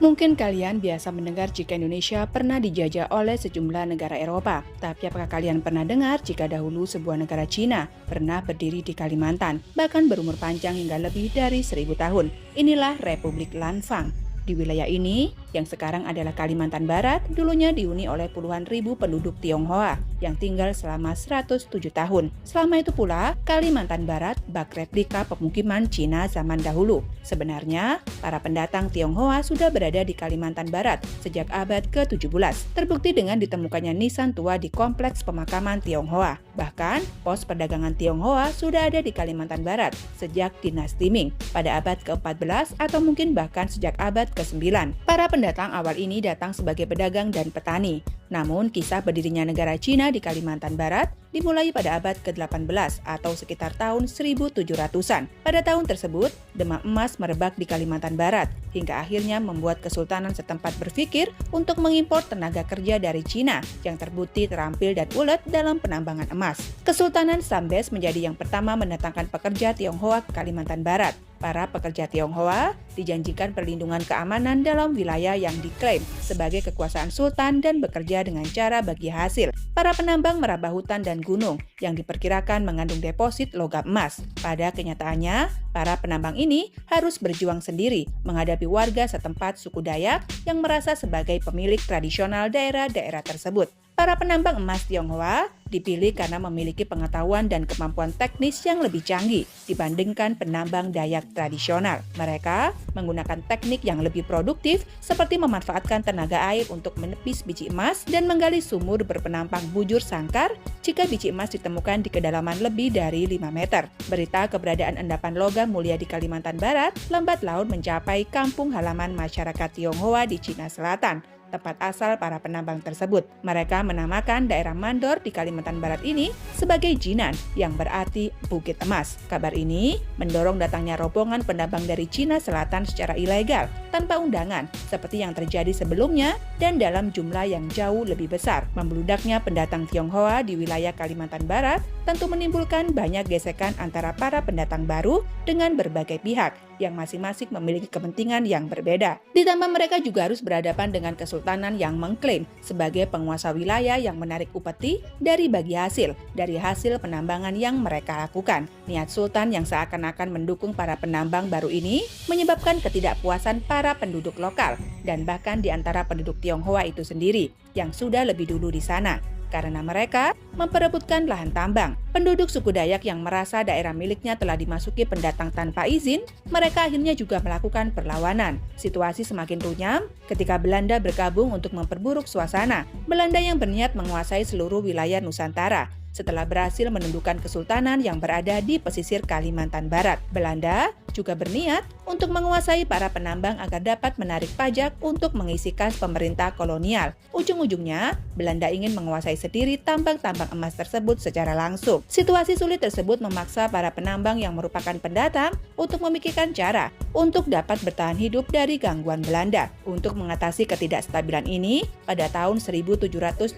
Mungkin kalian biasa mendengar jika Indonesia pernah dijajah oleh sejumlah negara Eropa. Tapi apakah kalian pernah dengar jika dahulu sebuah negara Cina pernah berdiri di Kalimantan, bahkan berumur panjang hingga lebih dari 1000 tahun? Inilah Republik Lanfang. Di wilayah ini, yang sekarang adalah Kalimantan Barat, dulunya dihuni oleh puluhan ribu penduduk Tionghoa yang tinggal selama 107 tahun. Selama itu pula, Kalimantan Barat bak replika pemukiman Cina zaman dahulu. Sebenarnya, para pendatang Tionghoa sudah berada di Kalimantan Barat sejak abad ke-17. Terbukti dengan ditemukannya nisan tua di kompleks pemakaman Tionghoa. Bahkan, pos perdagangan Tionghoa sudah ada di Kalimantan Barat sejak dinasti Ming pada abad ke-14 atau mungkin bahkan sejak abad ke-9. Para pendatang awal ini datang sebagai pedagang dan petani. Namun, kisah berdirinya negara Cina di Kalimantan Barat dimulai pada abad ke-18 atau sekitar tahun 1700-an. Pada tahun tersebut, demam emas merebak di Kalimantan Barat, hingga akhirnya membuat kesultanan setempat berpikir untuk mengimpor tenaga kerja dari Cina yang terbukti terampil dan ulet dalam penambangan emas. Kesultanan Sambes menjadi yang pertama mendatangkan pekerja Tionghoa ke Kalimantan Barat. Para pekerja Tionghoa dijanjikan perlindungan keamanan dalam wilayah yang diklaim sebagai kekuasaan sultan dan bekerja dengan cara bagi hasil. Para penambang merambah hutan dan gunung yang diperkirakan mengandung deposit logam emas. Pada kenyataannya, para penambang ini harus berjuang sendiri menghadapi warga setempat suku Dayak yang merasa sebagai pemilik tradisional daerah-daerah tersebut. Para penambang emas Tionghoa dipilih karena memiliki pengetahuan dan kemampuan teknis yang lebih canggih dibandingkan penambang Dayak tradisional. Mereka menggunakan teknik yang lebih produktif seperti memanfaatkan tenaga air untuk menepis biji emas dan menggali sumur berpenampang bujur sangkar jika biji emas ditemukan di kedalaman lebih dari 5 meter. Berita keberadaan endapan logam mulia di Kalimantan Barat lambat laun mencapai kampung halaman masyarakat Tionghoa di Cina Selatan, tempat asal para penambang tersebut. Mereka menamakan daerah Mandor di Kalimantan Barat ini sebagai Jinan, yang berarti Bukit Emas. Kabar ini mendorong datangnya rombongan penambang dari Cina Selatan secara ilegal, tanpa undangan, seperti yang terjadi sebelumnya dan dalam jumlah yang jauh lebih besar. Membludaknya pendatang Tionghoa di wilayah Kalimantan Barat tentu menimbulkan banyak gesekan antara para pendatang baru dengan berbagai pihak yang masing-masing memiliki kepentingan yang berbeda. Ditambah mereka juga harus berhadapan dengan kesultanan yang mengklaim sebagai penguasa wilayah yang menarik upeti dari bagi hasil dari hasil penambangan yang mereka lakukan. Niat sultan yang seakan-akan mendukung para penambang baru ini menyebabkan ketidakpuasan para penduduk lokal dan bahkan di antara penduduk Tionghoa itu sendiri yang sudah lebih dulu di sana. Karena mereka memperebutkan lahan tambang. Penduduk suku Dayak yang merasa daerah miliknya telah dimasuki pendatang tanpa izin, mereka akhirnya juga melakukan perlawanan. Situasi semakin runyam ketika Belanda bergabung untuk memperburuk suasana. Belanda yang berniat menguasai seluruh wilayah Nusantara setelah berhasil menundukkan kesultanan yang berada di pesisir Kalimantan Barat. Belanda juga berniat untuk menguasai para penambang agar dapat menarik pajak untuk mengisi kas pemerintah kolonial. Ujung-ujungnya, Belanda ingin menguasai sendiri tambang-tambang emas tersebut secara langsung. Situasi sulit tersebut memaksa para penambang yang merupakan pendatang untuk memikirkan cara untuk dapat bertahan hidup dari gangguan Belanda. Untuk mengatasi ketidakstabilan ini, pada tahun 1777,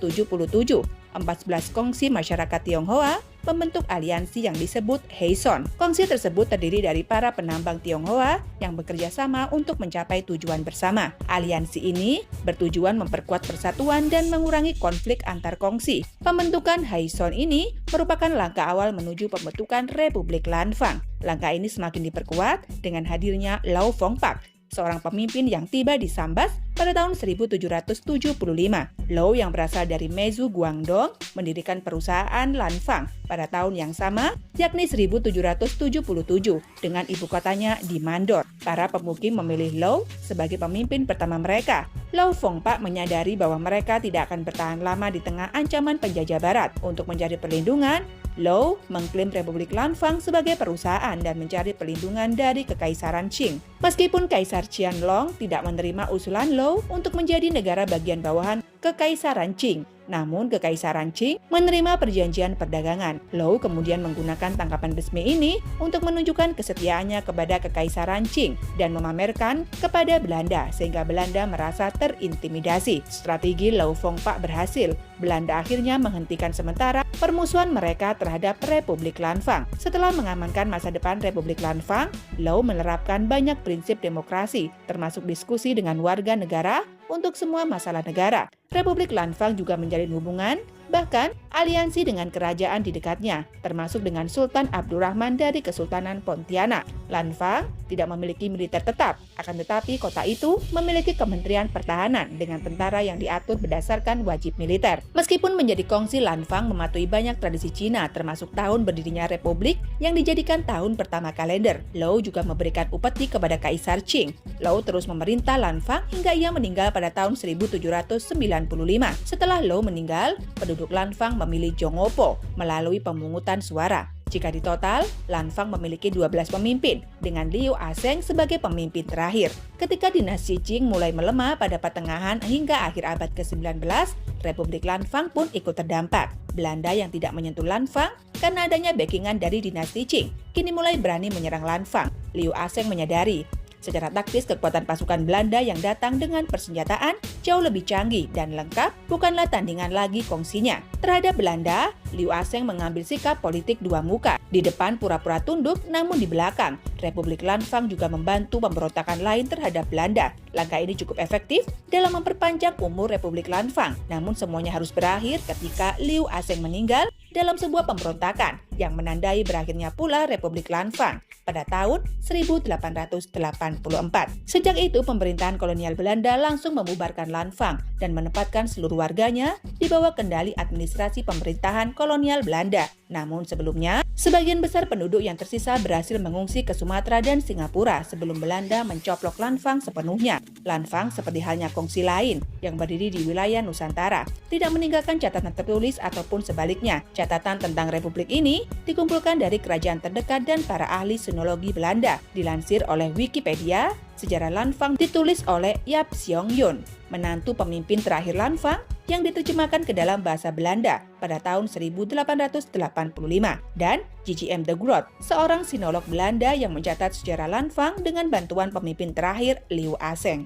14 kongsi masyarakat Tionghoa membentuk aliansi yang disebut Heison. Kongsi tersebut terdiri dari para penambang Tionghoa yang bekerja sama untuk mencapai tujuan bersama. Aliansi ini bertujuan memperkuat persatuan dan mengurangi konflik antar kongsi. Pembentukan Heison ini merupakan langkah awal menuju pembentukan Republik Lanfang. Langkah ini semakin diperkuat dengan hadirnya Lau Fong Pak, seorang pemimpin yang tiba di Sambas pada tahun 1775. Lau yang berasal dari Mezu Guangdong mendirikan perusahaan Lanfang pada tahun yang sama, yakni 1777, dengan ibu kotanya di Mandor. Para pemukim memilih Lau sebagai pemimpin pertama mereka. Lau Fong Pak menyadari bahwa mereka tidak akan bertahan lama di tengah ancaman penjajah barat. Untuk mencari perlindungan, Lau mengklaim Republik Lanfang sebagai perusahaan dan mencari perlindungan dari Kekaisaran Qing. Meskipun Kaisar Qianlong tidak menerima usulan Lau untuk menjadi negara bagian bawahan Kekaisaran Qing, Namun Kekaisaran Qing menerima perjanjian perdagangan. Louw kemudian menggunakan tangkapan resmi ini untuk menunjukkan kesetiaannya kepada Kekaisaran Qing dan memamerkan kepada Belanda sehingga Belanda merasa terintimidasi. Strategi Louw Vong Pak berhasil. Belanda akhirnya menghentikan sementara permusuhan mereka terhadap Republik Lanfang. Setelah mengamankan masa depan Republik Lanfang, Louw menerapkan banyak prinsip demokrasi, termasuk diskusi dengan warga negara untuk semua masalah negara. Republik Lanfang juga menjalin hubungan, bahkan aliansi dengan kerajaan di dekatnya, termasuk dengan Sultan Abdurrahman dari Kesultanan Pontianak. Lanfang tidak memiliki militer tetap, akan tetapi kota itu memiliki Kementerian Pertahanan dengan tentara yang diatur berdasarkan wajib militer. Meskipun menjadi kongsi, Lanfang mematuhi banyak tradisi Cina, termasuk tahun berdirinya Republik yang dijadikan tahun pertama kalender. Louw juga memberikan upeti kepada Kaisar Qing. Louw terus memerintah Lanfang hingga ia meninggal pada tahun 1795. Setelah Louw meninggal, penduduk Lanfang memilih Zhongguo melalui pemungutan suara. Jika ditotal, Lanfang memiliki 12 pemimpin, dengan Liu Azheng sebagai pemimpin terakhir. Ketika dinasti Qing mulai melemah pada pertengahan hingga akhir abad ke-19, Republik Lanfang pun ikut terdampak. Belanda yang tidak menyentuh Lanfang karena adanya backingan dari dinasti Qing, kini mulai berani menyerang Lanfang. Liu Azheng menyadari secara taktis kekuatan pasukan Belanda yang datang dengan persenjataan jauh lebih canggih dan lengkap bukanlah tandingan lagi kongsinya. Terhadap Belanda, Liu Azheng mengambil sikap politik dua muka. Di depan pura-pura tunduk, namun di belakang, Republik Lanfang juga membantu pemberontakan lain terhadap Belanda. Langkah ini cukup efektif dalam memperpanjang umur Republik Lanfang. Namun semuanya harus berakhir ketika Liu Azheng meninggal dalam sebuah pemberontakan yang menandai berakhirnya pula Republik Lanfang pada tahun 1884. Sejak itu, pemerintahan kolonial Belanda langsung membubarkan Lanfang dan menempatkan seluruh warganya di bawah kendali administrasi pemerintahan kolonial Belanda. Namun sebelumnya, sebagian besar penduduk yang tersisa berhasil mengungsi ke Sumatera dan Singapura sebelum Belanda mencoplok Lanfang sepenuhnya. Lanfang seperti halnya kongsi lain yang berdiri di wilayah Nusantara, tidak meninggalkan catatan tertulis ataupun sebaliknya. Catatan tentang Republik ini dikumpulkan dari kerajaan terdekat dan para ahli sinologi Belanda. Dilansir oleh Wikipedia, sejarah Lanfang ditulis oleh Yap Seong Yun, menantu pemimpin terakhir Lanfang yang diterjemahkan ke dalam bahasa Belanda pada tahun 1885, dan J.G.M. de Groot, seorang sinolog Belanda yang mencatat sejarah Lanfang dengan bantuan pemimpin terakhir Liu Azheng.